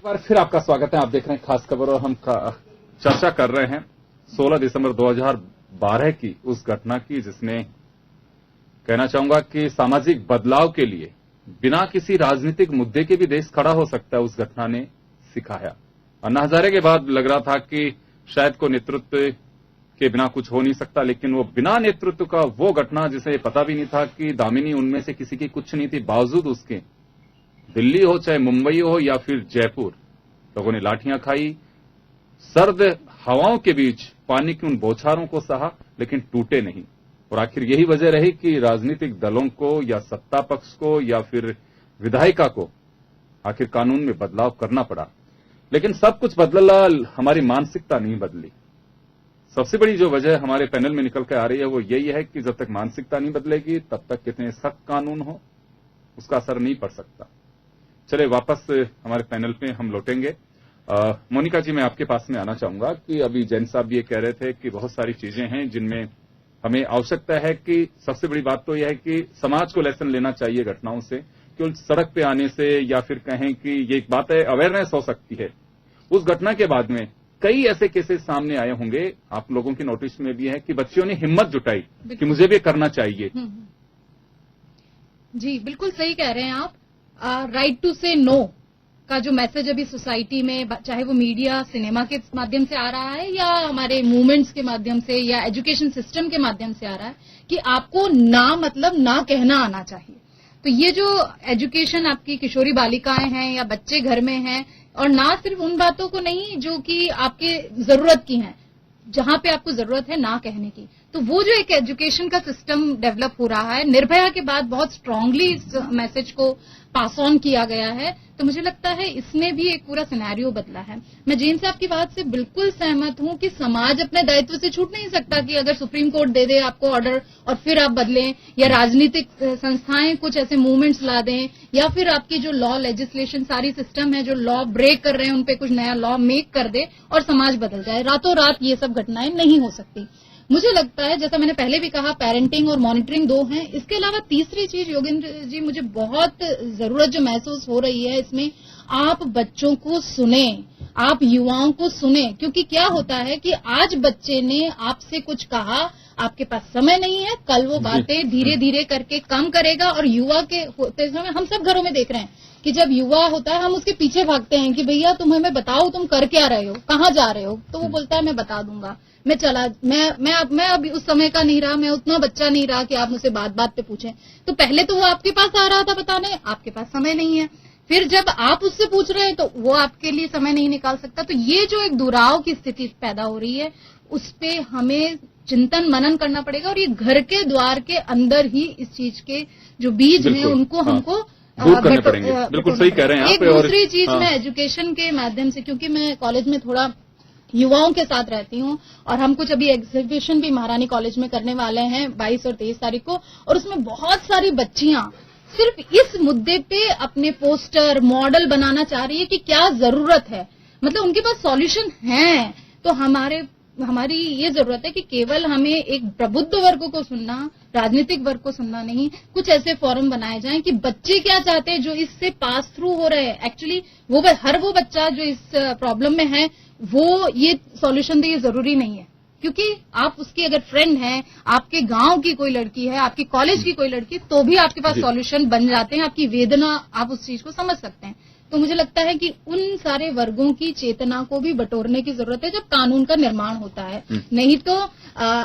बार फिर आपका स्वागत है। आप देख रहे हैं खास खबर और हम चर्चा कर रहे हैं 16 दिसंबर 2012 की उस घटना की जिसने कहना चाहूंगा कि सामाजिक बदलाव के लिए बिना किसी राजनीतिक मुद्दे के भी देश खड़ा हो सकता है, उस घटना ने सिखाया। अन्ना हजारे के बाद लग रहा था कि शायद को नेतृत्व के बिना कुछ हो नहीं सकता, लेकिन वो बिना नेतृत्व का वो घटना जिसे पता भी नहीं था कि दामिनी उनमें से किसी की कुछ नहीं थी, बावजूद उसके दिल्ली हो चाहे मुंबई हो या फिर जयपुर, लोगों ने लाठियां खाई, सर्द हवाओं के बीच पानी की उन बौछारों को सहा, लेकिन टूटे नहीं। और आखिर यही वजह रही कि राजनीतिक दलों को या सत्ता पक्ष को या फिर विधायिका को आखिर कानून में बदलाव करना पड़ा। लेकिन सब कुछ बदला, हमारी मानसिकता नहीं बदली। सबसे बड़ी जो वजह हमारे पैनल में निकल कर आ रही है वो यही है कि जब तक मानसिकता नहीं बदलेगी तब तक कितने सख्त कानून हो उसका असर नहीं पड़ सकता। चले वापस हमारे पैनल पे हम लौटेंगे। मोनिका जी, मैं आपके पास में आना चाहूंगा कि अभी जैन साहब भी ये कह रहे थे कि बहुत सारी चीजें हैं जिनमें हमें आवश्यकता है कि सबसे बड़ी बात तो यह है कि समाज को लेसन लेना चाहिए घटनाओं से, केवल सड़क पे आने से या फिर कहें कि ये एक बात है अवेयरनेस हो सकती है। उस घटना के बाद में कई ऐसे केसेस सामने आए होंगे, आप लोगों की नोटिस में भी है कि बच्चियों ने हिम्मत जुटाई कि मुझे भी करना चाहिए। जी बिल्कुल सही कह रहे हैं आप। राइट टू से नो का जो मैसेज अभी सोसाइटी में, चाहे वो मीडिया सिनेमा के माध्यम से आ रहा है या हमारे मूवमेंट्स के माध्यम से या एजुकेशन सिस्टम के माध्यम से आ रहा है कि आपको ना मतलब ना कहना आना चाहिए। तो ये जो एजुकेशन आपकी किशोरी बालिकाएं हैं या बच्चे घर में हैं, और ना सिर्फ उन बातों को नहीं जो कि आपके जरूरत की हैं, जहां पे आपको जरूरत है ना कहने की, तो वो जो एक एजुकेशन का सिस्टम डेवलप हो रहा है, निर्भया के बाद बहुत स्ट्रांगली इस मैसेज को पास ऑन किया गया है। तो मुझे लगता है इसमें भी एक पूरा सिनेरियो बदला है। मैं जैन साहब की बात से बिल्कुल सहमत हूं कि समाज अपने दायित्व से छूट नहीं सकता कि अगर सुप्रीम कोर्ट दे दे आपको ऑर्डर और फिर आप बदलें, या राजनीतिक संस्थाएं कुछ ऐसे मूवमेंट्स ला दें, या फिर आपकी जो लॉ लेजिस्लेशन सारी सिस्टम है जो लॉ ब्रेक कर रहे हैं उन पे कुछ नया लॉ मेक कर दे और समाज बदल जाए। रातों रात ये सब घटनाएं नहीं हो सकती। मुझे लगता है, जैसा मैंने पहले भी कहा, पेरेंटिंग और मॉनिटरिंग दो हैं। इसके अलावा तीसरी चीज योगेंद्र जी मुझे बहुत जरूरत जो महसूस हो रही है इसमें, आप बच्चों को सुने, आप युवाओं को सुने। क्योंकि क्या होता है कि आज बच्चे ने आपसे कुछ कहा, आपके पास समय नहीं है, कल वो बातें धीरे धीरे करके कम करेगा। और युवा के होते समय हम सब घरों में देख रहे हैं कि जब युवा होता है हम उसके पीछे भागते हैं कि भैया तुम हमें बताओ तुम कर क्या रहे हो, कहाँ जा रहे हो। तो वो बोलता है मैं बता दूंगा, मैं अभी उस समय का नहीं रहा, मैं उतना बच्चा नहीं रहा कि आप मुझसे बात बात पे पूछें। तो पहले तो वो आपके पास आ रहा था बताने, आपके पास समय नहीं है। फिर जब आप उससे पूछ रहे हैं तो वो आपके लिए समय नहीं निकाल सकता। तो ये जो एक दुराव की स्थिति पैदा हो रही है उस पे हमें चिंतन मनन करना पड़ेगा, और ये घर के द्वार के अंदर ही इस चीज के जो बीज हैं उनको हमको दूर करने पड़ेंगे। बिल्कुल सही कह रहे हैं आप। एक दूसरी चीज मैं एजुकेशन के माध्यम से, क्योंकि मैं कॉलेज में थोड़ा युवाओं के साथ रहती हूं और हम कुछ अभी एग्जीबिशन भी महारानी कॉलेज में करने वाले हैं 22 और 23 तारीख को, और उसमें बहुत सारी बच्चियां सिर्फ इस मुद्दे पे अपने पोस्टर मॉडल बनाना चाह रही है कि क्या जरूरत है, मतलब उनके पास सॉल्यूशन है। तो हमारी ये जरूरत है कि केवल हमें एक प्रबुद्ध वर्ग को सुनना, राजनीतिक वर्ग को सुनना नहीं, कुछ ऐसे फोरम बनाए जाएं कि बच्चे क्या चाहते हैं जो इससे पास थ्रू हो रहे हैं। एक्चुअली हर वो बच्चा जो इस प्रॉब्लम में है वो ये सॉल्यूशन दे, ये जरूरी नहीं है। क्योंकि आप उसकी अगर फ्रेंड है, आपके गांव की कोई लड़की है, आपके कॉलेज की कोई लड़की, तो भी आपके पास सॉल्यूशन बन जाते हैं, आपकी वेदना आप उस चीज को समझ सकते हैं। तो मुझे लगता है कि उन सारे वर्गों की चेतना को भी बटोरने की जरूरत है जब कानून का निर्माण होता है। नहीं तो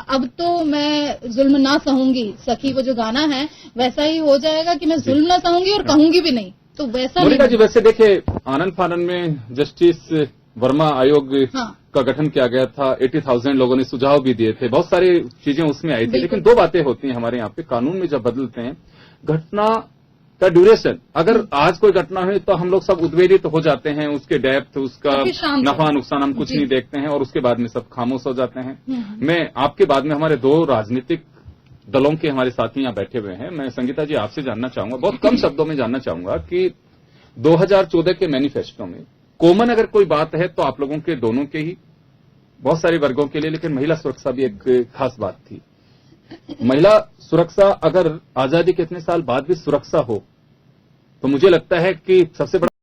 अब तो मैं जुल्म ना सहूंगी, सखी वो जो गाना है वैसा ही हो जाएगा कि मैं जुल्म ना सहूंगी और कहूंगी भी नहीं। तो वैसा मोनिका जी, वैसे देखिए आनंद फानन में जस्टिस वर्मा आयोग का गठन किया गया था, 80,000 लोगों ने सुझाव भी दिए थे, बहुत सारी चीजें उसमें आई थी। लेकिन दो बातें होती हैं हमारे यहाँ पे, कानून में जब बदलते हैं घटना का ड्यूरेशन, अगर आज कोई घटना हुई तो हम लोग सब उद्वेलित हो जाते हैं, उसके डेप्थ, उसका नफा नुकसान हम कुछ नहीं देखते हैं और उसके बाद में सब खामोश हो जाते हैं। मैं आपके बाद में हमारे दो राजनीतिक दलों के हमारे साथी यहाँ बैठे हुए हैं। मैं संगीता जी आपसे जानना चाहूंगा, बहुत कम शब्दों में जानना चाहूंगा कि 2014 के मैनिफेस्टो में कॉमन अगर कोई बात है तो आप लोगों के दोनों के ही, बहुत सारे वर्गों के लिए, लेकिन महिला सुरक्षा भी एक खास बात थी। महिला सुरक्षा अगर आजादी के इतने साल बाद भी सुरक्षा हो तो मुझे लगता है कि सबसे बड़ा